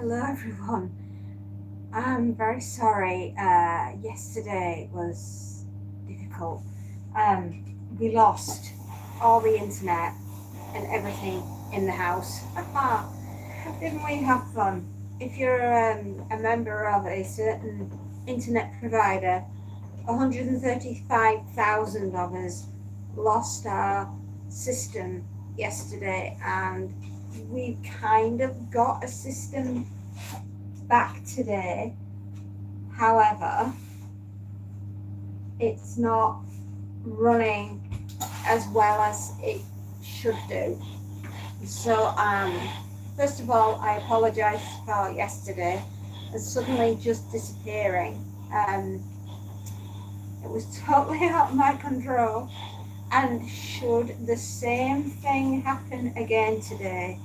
Hello everyone. I'm very sorry. Yesterday was difficult. We lost all the internet and everything in the house. Didn't we have fun? If you're a member of a certain internet provider, 135,000 of us lost our system yesterday, and we kind of got a system back today. However, it's not running as well as it should do. So, first of all, I apologise for yesterday and suddenly just disappearing. It was totally out of my control. And should the same thing happen again today,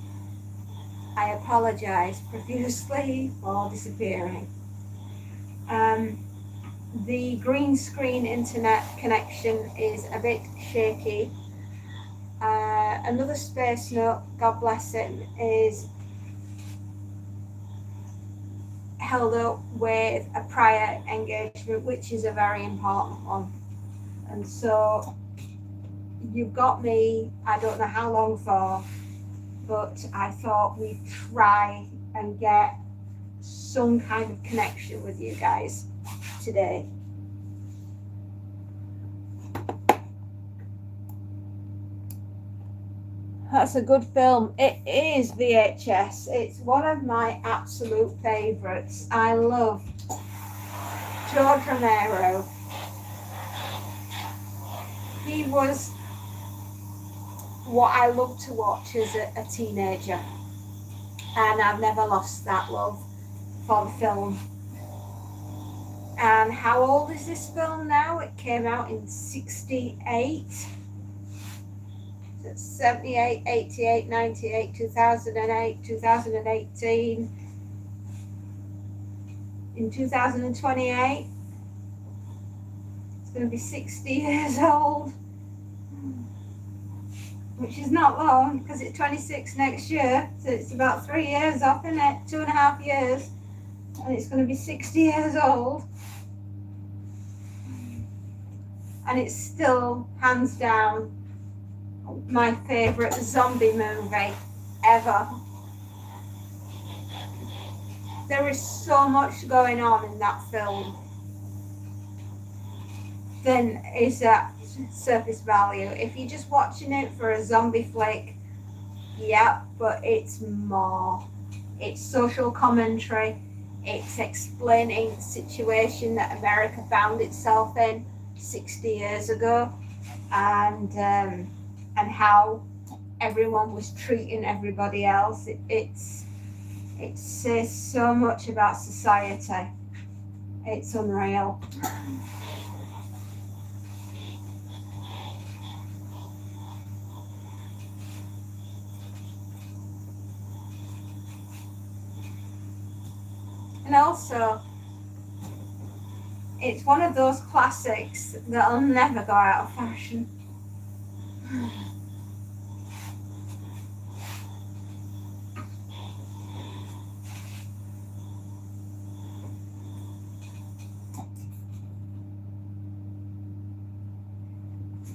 I apologise profusely for disappearing. The green screen internet connection is a bit shaky. Another space note, God bless him, is held up with a prior engagement, which is a very important one. And so you've got me, I don't know how long for, but I thought we'd try and get some kind of connection with you guys today. That's a good film. It is VHS. It's one of my absolute favourites. I love George Romero. He was what I loved to watch as a teenager, and I've never lost that love for the film. And how old is this film now? It came out in 68. 78, 88, 98, 2008, 2018. In 2028, it's going to be 60 years old, which is not long because it's 26 next year. So it's about 3 years off, isn't it? 2.5 years. And it's going to be 60 years old. And it's still, hands down, my favourite zombie movie ever. There is so much going on in that film than is at surface value. If you're just watching it for a zombie flick, yeah, but it's more. It's social commentary. It's explaining the situation that America found itself in 60 years ago, and how everyone was treating everybody else. It says so much about society. It's unreal. And also, it's one of those classics that'll never go out of fashion.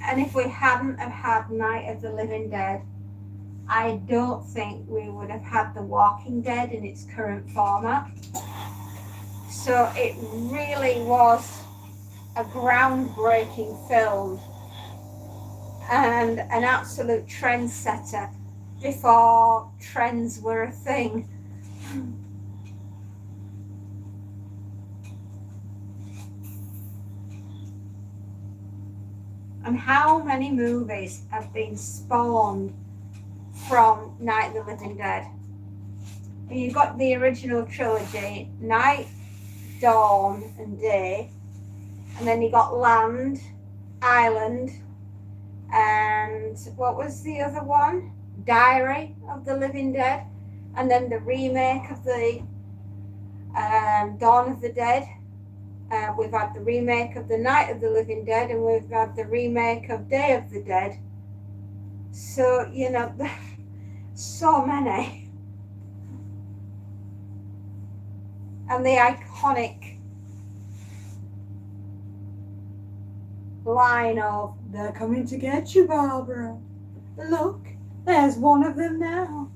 And if we hadn't have had Night of the Living Dead, I don't think we would have had The Walking Dead in its current format. So it really was a groundbreaking film and an absolute trendsetter before trends were a thing. And how many movies have been spawned from Night of the Living Dead? And you've got the original trilogy, Night, Dawn and Day, and then you got Land, Island, and what was the other one? Diary of the Living Dead, and then the remake of the Dawn of the Dead. We've had the remake of the Night of the Living Dead, and we've had the remake of Day of the Dead. So, you know, so many. and the iconic line of, "They're coming to get you, Barbara. Look, there's one of them now."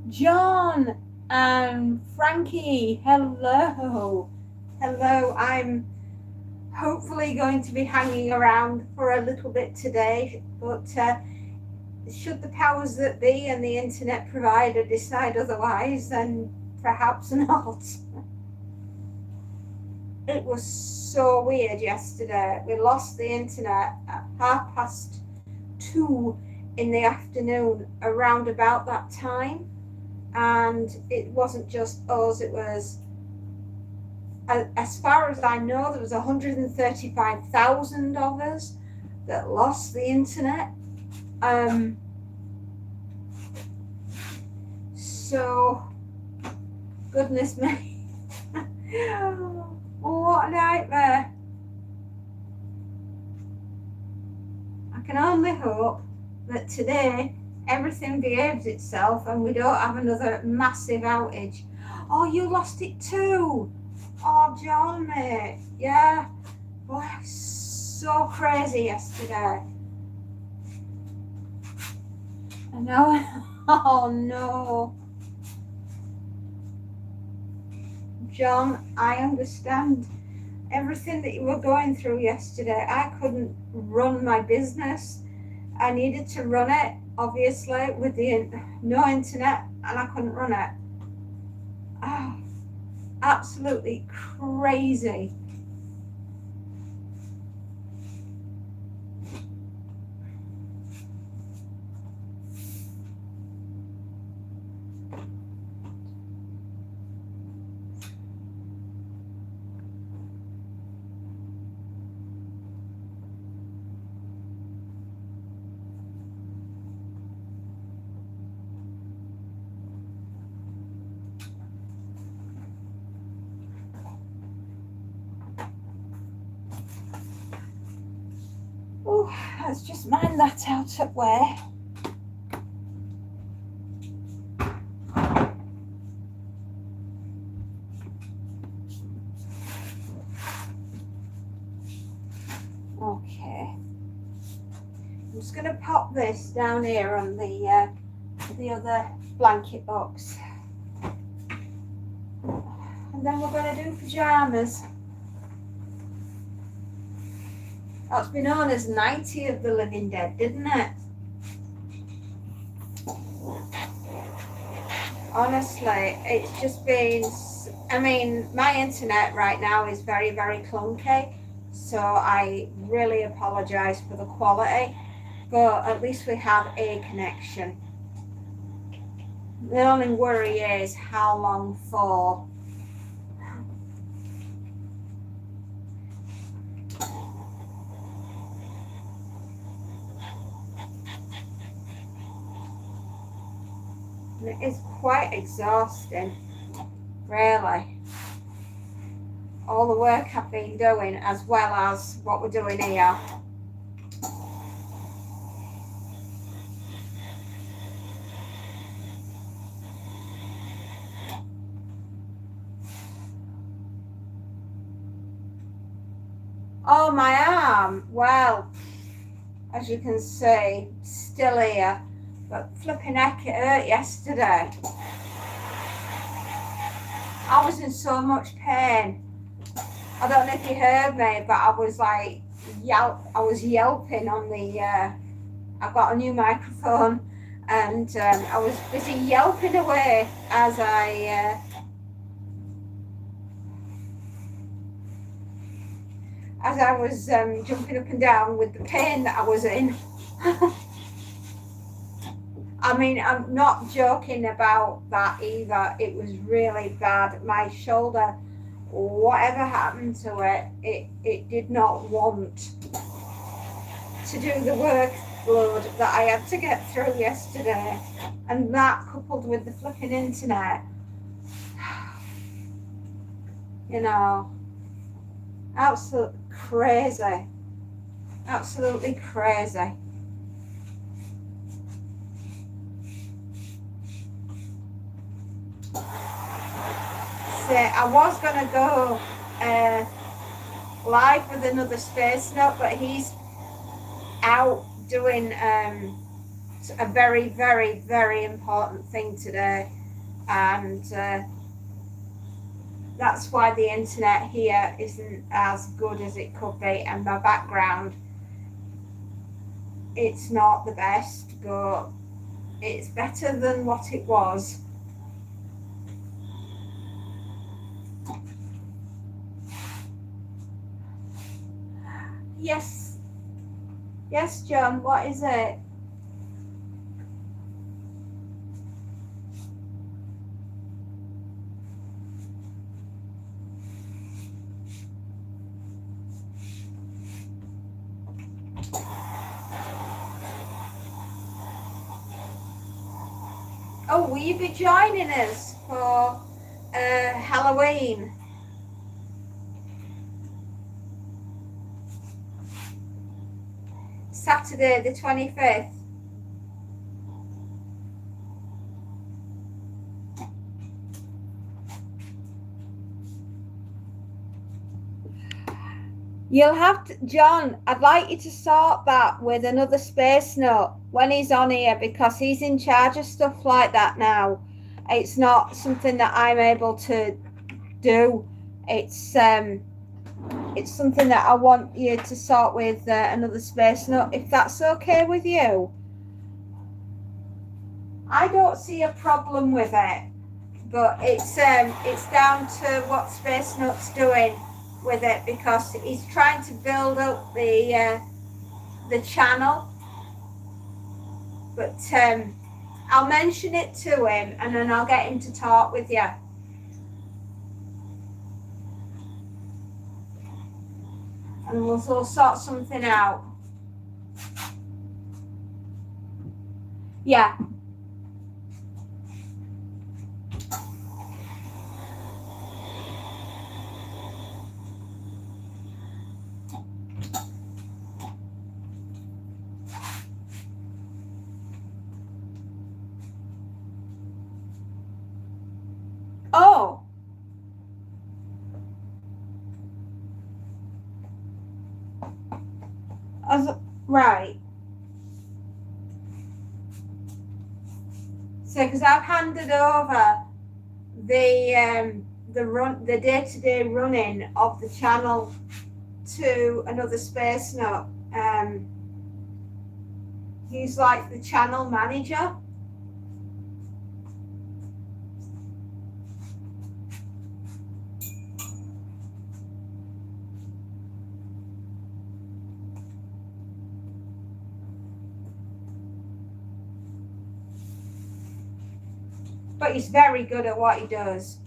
John and Frankie, hello. Hello, I'm hopefully going to be hanging around for a little bit today, but should the powers that be and the internet provider decide otherwise, then perhaps not. It was so weird yesterday. We lost the internet at 2:30 in the afternoon, around about that time. And it wasn't just us, it was, as far as I know, there was 135,000 of us that lost the internet. So, goodness me. What a nightmare. I can only hope that today everything behaves itself and we don't have another massive outage. Oh, you lost it too. Oh, John, mate. Yeah. Boy, it was so crazy yesterday. I know. Oh, no. John, I understand everything that you were going through yesterday. I couldn't run my business. I needed to run it, obviously, with no internet, and I couldn't run it. Oh, absolutely crazy. Oh, let's just mine that out at where. Okay. I'm just going to pop this down here on the other blanket box. And then we're going to do pajamas. That's been known as Nighty of the Living Dead, didn't it? Honestly, it's just been, I mean, my internet right now is very, very clunky, so I really apologise for the quality, but at least we have a connection. The only worry is how long for. It is quite exhausting, really. All the work I've been doing as well as what we're doing here. Oh, my arm. Well, as you can see, still here. But flipping heck, it hurt yesterday. I was in so much pain. I don't know if you heard me, but I was like, I was yelping on the, I've got a new microphone, and I was busy yelping away as I was jumping up and down with the pain that I was in. I mean, I'm not joking about that either. It was really bad. My shoulder, whatever happened to it, it did not want to do the workload that I had to get through yesterday. And that coupled with the flipping internet, you know, absolutely crazy. Absolutely crazy. say I was going to go live with another Space Note, but he's out doing a very, very, very important thing today, and that's why the internet here isn't as good as it could be, and my background, it's not the best, but it's better than what it was. Yes. Yes, John, what is it? Oh, will you be joining us for Halloween? Saturday the 25th. You'll have to, John, I'd like you to sort that with another Space Note when he's on here, because he's in charge of stuff like that now. It's not something that I'm able to do. It's something that I want you to sort with another Space Note, if that's okay with you. I don't see a problem with it, but it's down to what Space Note's doing with it, because he's trying to build up the channel. But I'll mention it to him, and then I'll get him to talk with you. And we'll sort something out. Yeah. Oh. Right. So, because I've handed over the day-to-day running of the channel to another Space Note. He's like the channel manager. But he's very good at what he does.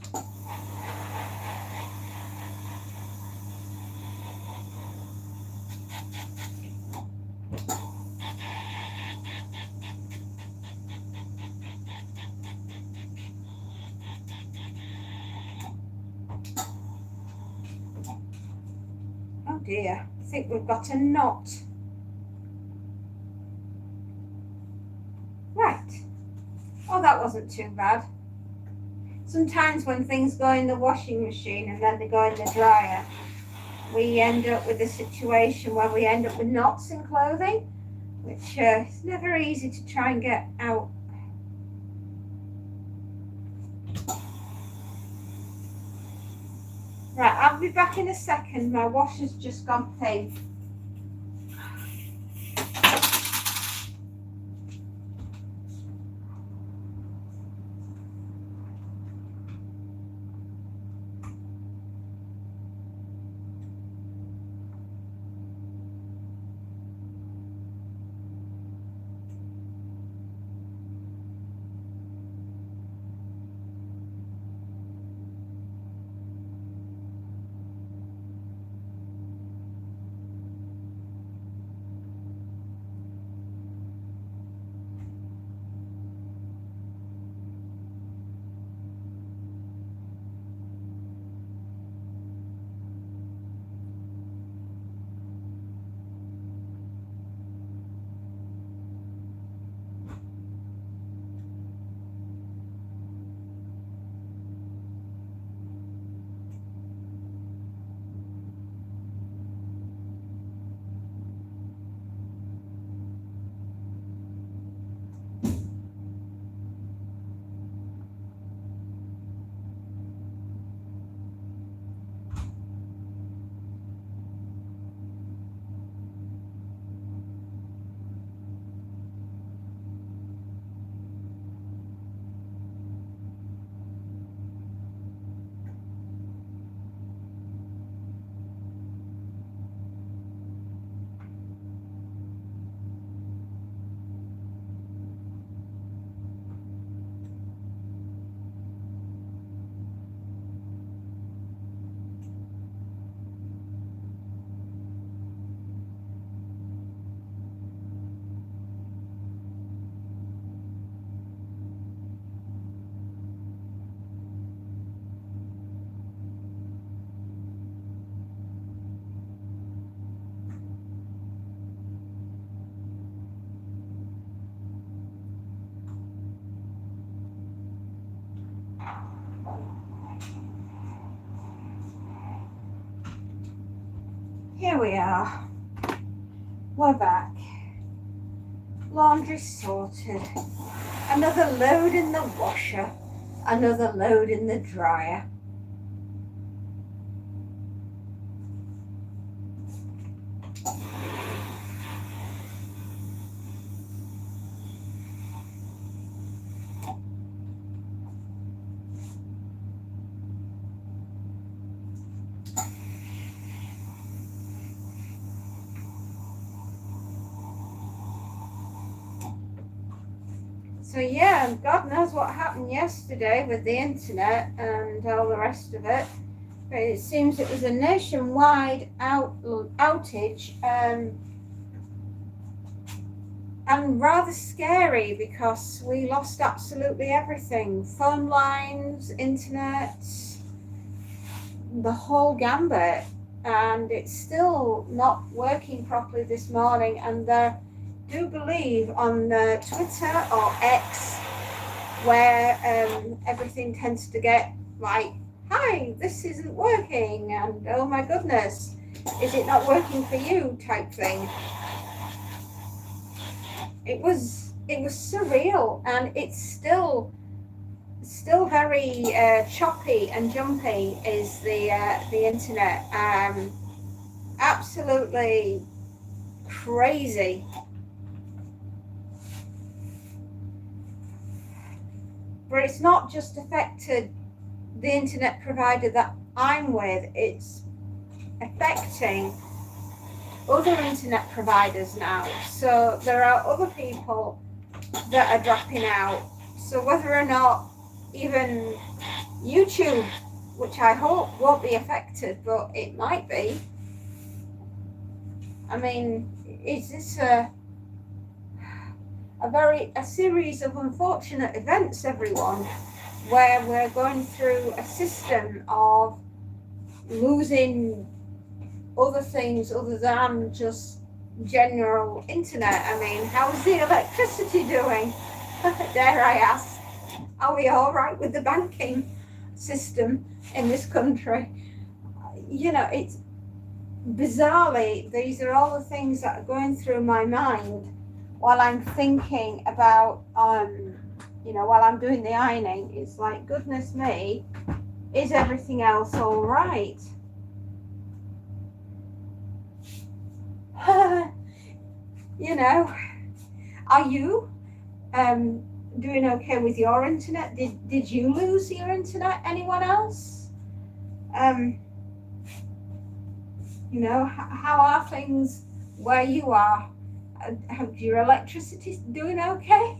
Oh dear, I think we've got a knot. Right. Oh, that wasn't too bad. Sometimes when things go in the washing machine and then they go in the dryer, we end up with a situation where we end up with knots in clothing, which is never easy to try and get out. Right, I'll be back in a second. My washer's just gone pink. here we are. We're back. Laundry sorted. Another load in the washer. Another load in the dryer. So yeah, God knows what happened yesterday with the internet and all the rest of it. But it seems it was a nationwide outage, and rather scary because we lost absolutely everything. Phone lines, internet, the whole gambit. And it's still not working properly this morning, and do believe on Twitter or X, where everything tends to get like, hi, this isn't working, and oh my goodness, is it not working for you type thing. It was surreal, and it's still very choppy and jumpy is the internet. Absolutely crazy. But it's not just affected the internet provider that I'm with, it's affecting other internet providers now. So there are other people that are dropping out. So whether or not even YouTube, which I hope won't be affected, but it might be. I mean, is this a series of unfortunate events, everyone, where we're going through a system of losing other things other than just general internet? I mean, how's the electricity doing? Dare I ask? Are we all right with the banking system in this country? You know, it's bizarrely, these are all the things that are going through my mind while I'm thinking about, while I'm doing the ironing. It's like, goodness me, is everything else all right? Are you doing okay with your internet? Did you lose your internet? Anyone else? How are things where you are? Your electricity doing okay?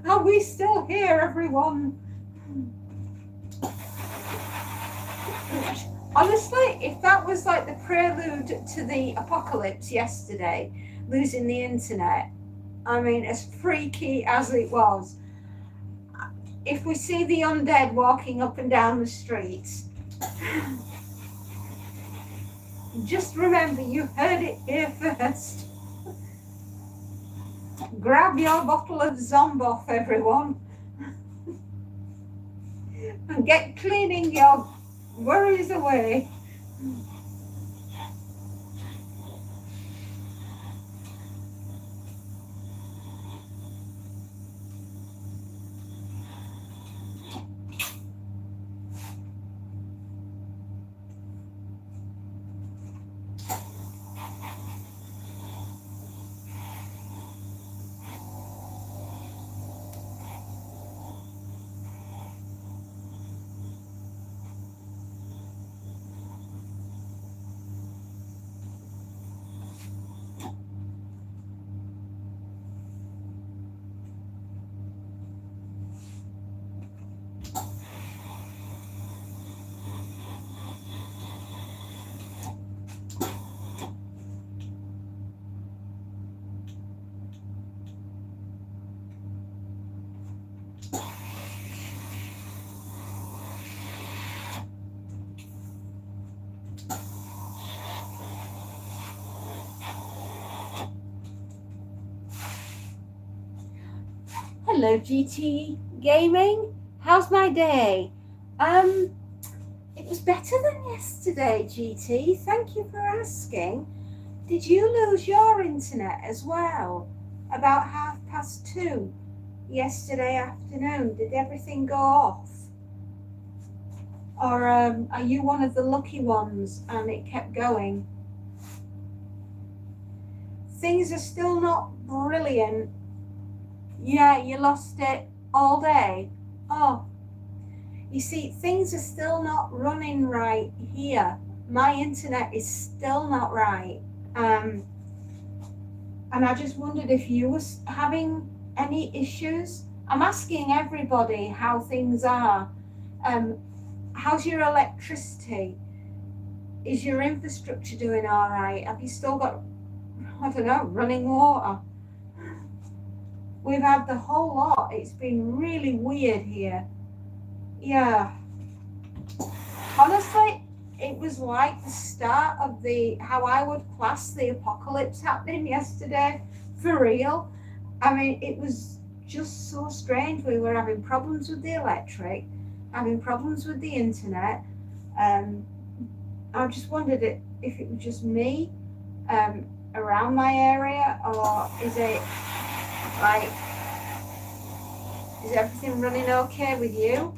Are we still here, everyone? Honestly, if that was like the prelude to the apocalypse yesterday, losing the internet, I mean, as freaky as it was, if we see the undead walking up and down the streets, just remember, you heard it here first. Grab your bottle of Zomboff, everyone, and get cleaning your worries away. Hello, GT Gaming. How's my day? It was better than yesterday, GT. Thank you for asking. Did you lose your internet as well? About 2:30 yesterday afternoon. Did everything go off? Or are you one of the lucky ones and it kept going? Things are still not brilliant. Yeah, you lost it all day. Oh, you see, things are still not running right here. My internet is still not right. And I just wondered if you were having any issues. I'm asking everybody how things are. How's your electricity? Is your infrastructure doing all right? Have you still got, I don't know, running water? We've had the whole lot. It's been really weird here. Yeah. Honestly, it was like the start of how I would class the apocalypse happening yesterday. For real. I mean, it was just so strange. We were having problems with the electric, having problems with the internet. I just wondered if it was just me around my area, or is everything running okay with you?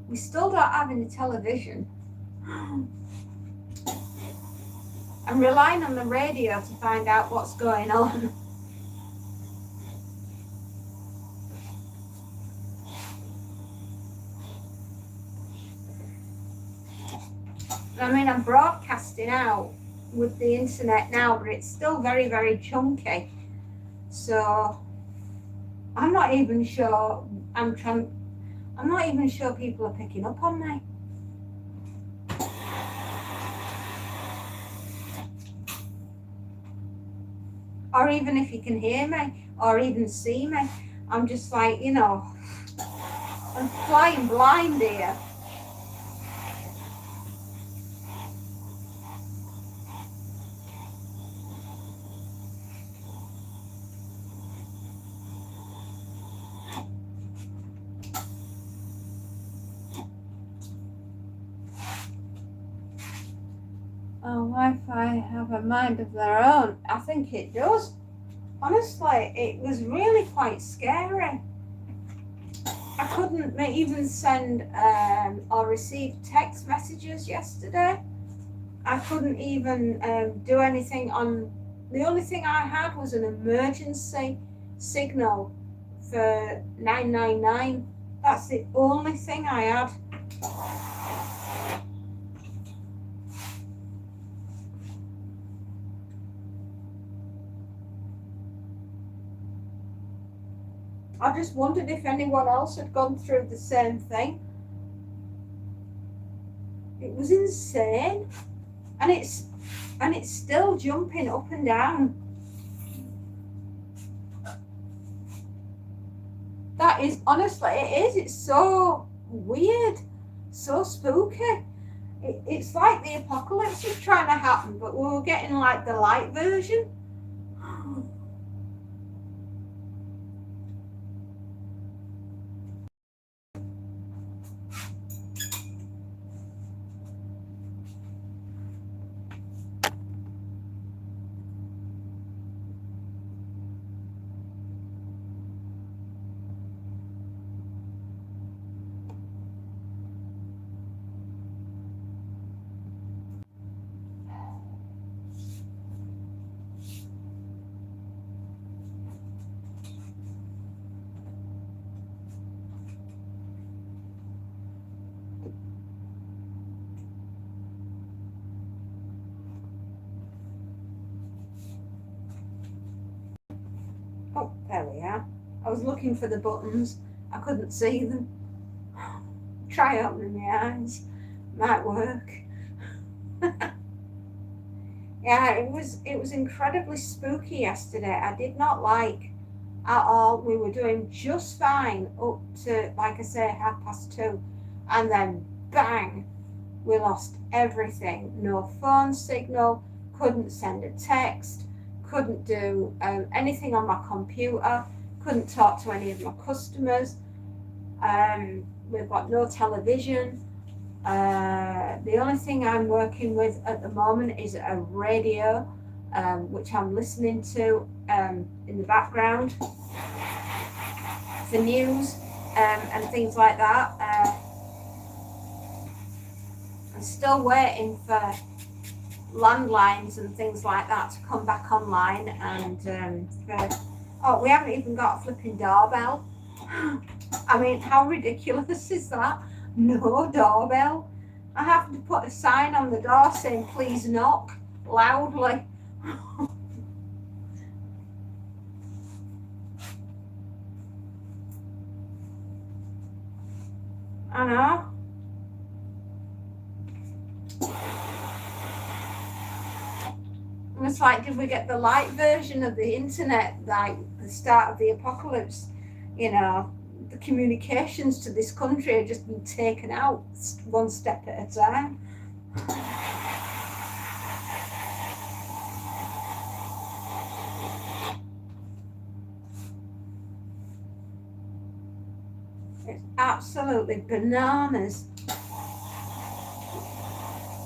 We still don't have any television. I'm relying on the radio to find out what's going on. I mean, I'm broadcasting out with the internet now, but it's still very, very chunky. So I'm not even sure people are picking up on me. Or even if you can hear me or even see me. I'm just like, I'm flying blind here. Wi-Fi have a mind of their own. I think it does. Honestly, it was really quite scary. I couldn't even send or receive text messages yesterday. I couldn't even do anything on. The only thing I had was an emergency signal for 999. That's the only thing I had. I just wondered if anyone else had gone through the same thing. It was insane, and it's still jumping up and down. That is, honestly, it is. It's so weird, so spooky. It's like the apocalypse was trying to happen, but we were getting like the light version. Oh, there we are. I was looking for the buttons. I couldn't see them. Try opening my eyes. Might work. Yeah, it was incredibly spooky yesterday. I did not like at all. We were doing just fine up to, like I say, 2:30, and then bang, we lost everything. No phone signal, couldn't send a text, couldn't do anything on my computer, couldn't talk to any of my customers. We've got no television. The only thing I'm working with at the moment is a radio, which I'm listening to in the background for news and things like that. I'm still waiting for landlines and things like that to come back online, and we haven't even got a flipping doorbell. I mean, how ridiculous is that? No doorbell. I have to put a sign on the door saying please knock loudly. I know. It's like, did we get the light version of the internet, like the start of the apocalypse? You know, the communications to this country are just being taken out one step at a time. It's absolutely bananas.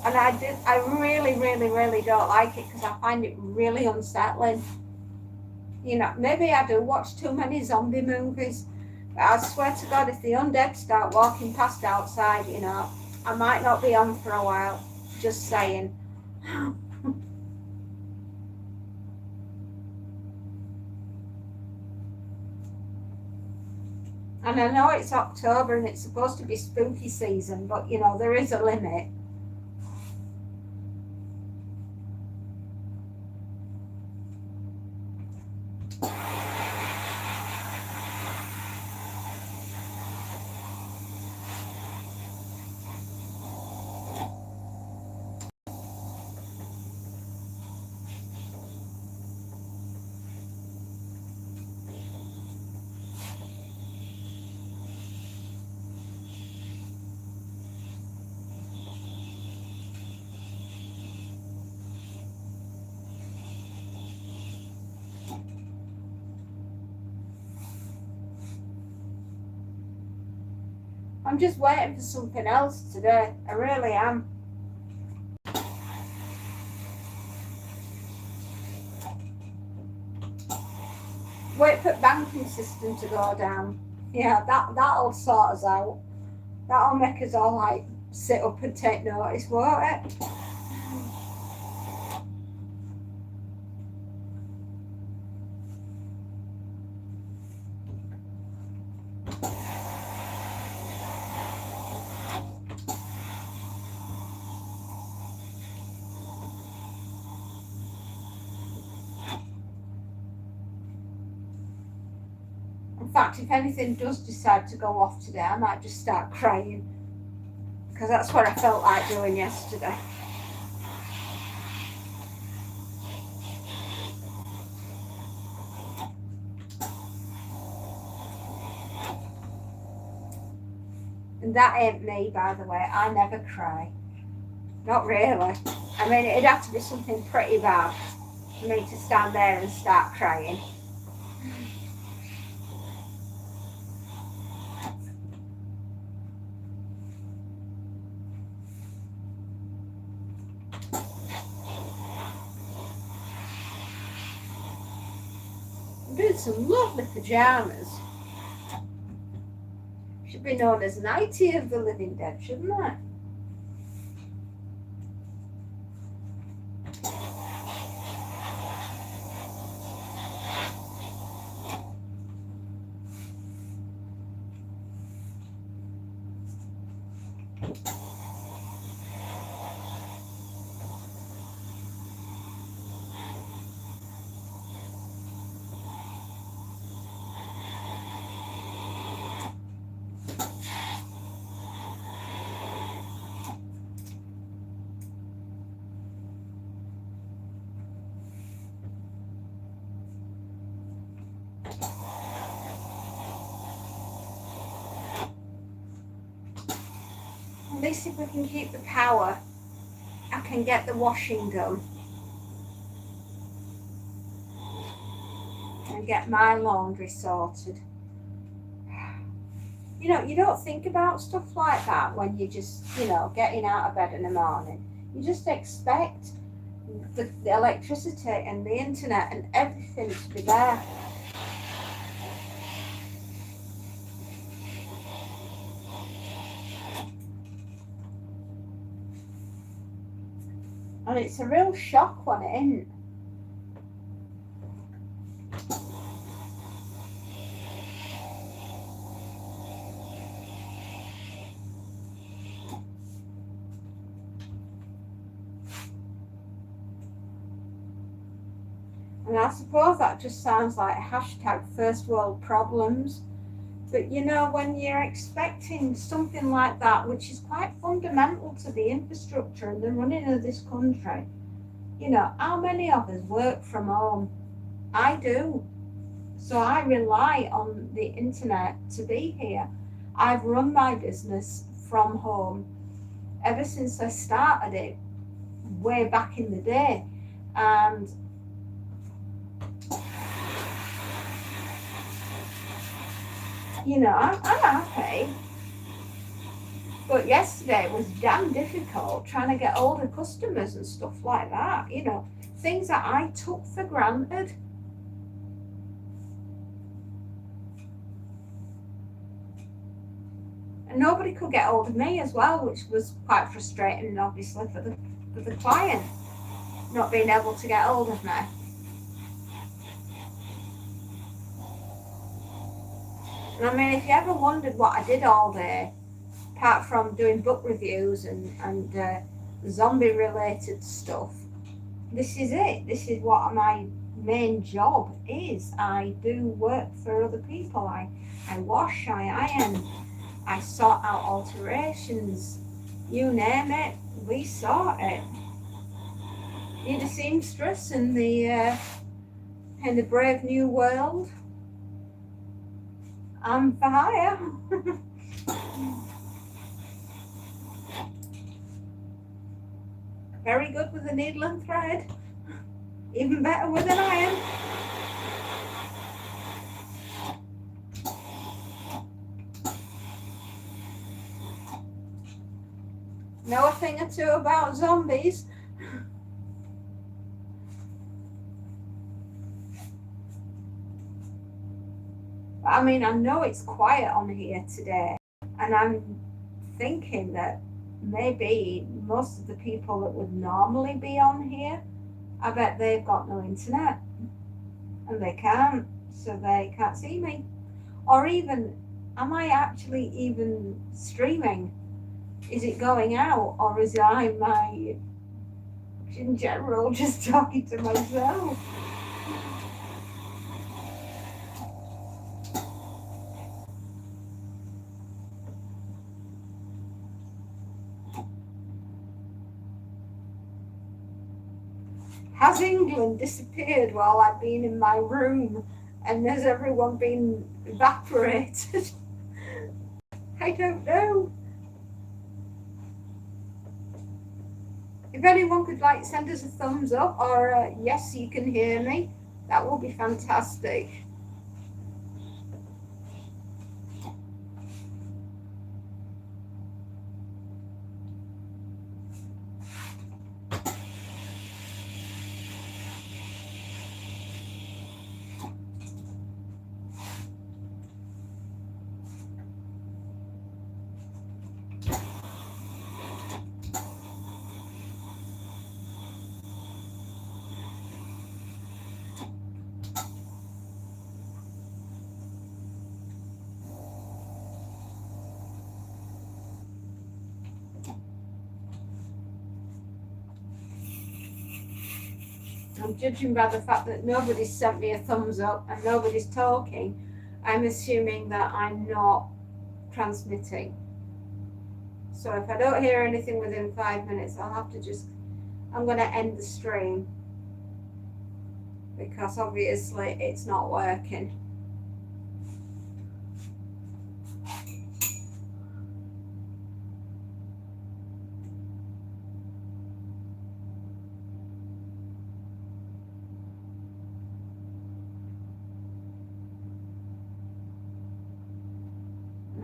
And I really, really, really don't like it because I find it really unsettling. You know, maybe I do watch too many zombie movies, but I swear to God, if the undead start walking past outside, you know, I might not be on for a while. Just saying. And I know it's October and it's supposed to be spooky season, but you know, there is a limit. I'm just waiting for something else today. I really am. Wait for banking system to go down. Yeah, that'll sort us out. That'll make us all like sit up and take notice, won't it? In fact, if anything does decide to go off today, I might just start crying because that's what I felt like doing yesterday. And that ain't me, by the way. I never cry. Not really. I mean, it'd have to be something pretty bad for me to stand there and start crying. I'm doing some lovely pajamas. Should be known as Nighty of the Living Dead, shouldn't it? At least if we can keep the power, I can get the washing done and get my laundry sorted. You know, you don't think about stuff like that when you're just, you know, getting out of bed in the morning. You just expect the electricity and the internet and everything to be there. And it's a real shock when it isn't. And I suppose that just sounds like hashtag first world problems. But you know, when you're expecting something like that, which is quite fundamental to the infrastructure and the running of this country, you know, how many of us work from home? I do. So I rely on the internet to be here. I've run my business from home ever since I started it way back in the day. And you know, I'm happy. But yesterday was damn difficult trying to get older customers and stuff like that, you know, things that I took for granted. And nobody could get hold of me as well, which was quite frustrating, obviously, for the client, not being able to get hold of me. And I mean, if you ever wondered what I did all day, apart from doing book reviews and zombie related stuff, this is it. This is what my main job is. I do work for other people. I wash, I iron, I sort out alterations, you name it, we sort it. Need a seamstress in the brave new world. I'm for hire. Very good with a needle and thread. Even better with an iron. Know a thing or two about zombies. I mean, I know it's quiet on here today, and I'm thinking that maybe most of the people that would normally be on here, I bet they've got no internet and they can't, so they can't see me. Or even, am I actually even streaming? Is it going out, or is I my in general just talking to myself? Has England disappeared while I've been in my room, and has everyone been evaporated? I don't know. If anyone could like send us a thumbs up or yes, you can hear me, that will be fantastic. I'm judging by the fact that nobody's sent me a thumbs up and nobody's talking. I'm assuming that I'm not transmitting. So if I don't hear anything within 5 minutes, I'll have to I'm going to end the stream because obviously it's not working.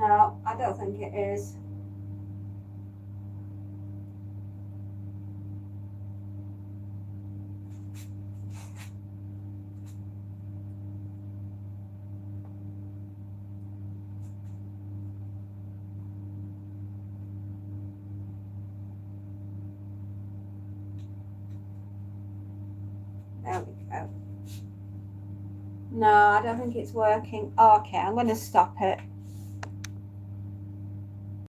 No, don't think it is. There we go. No, I don't think it's working. Okay, I'm going to stop it.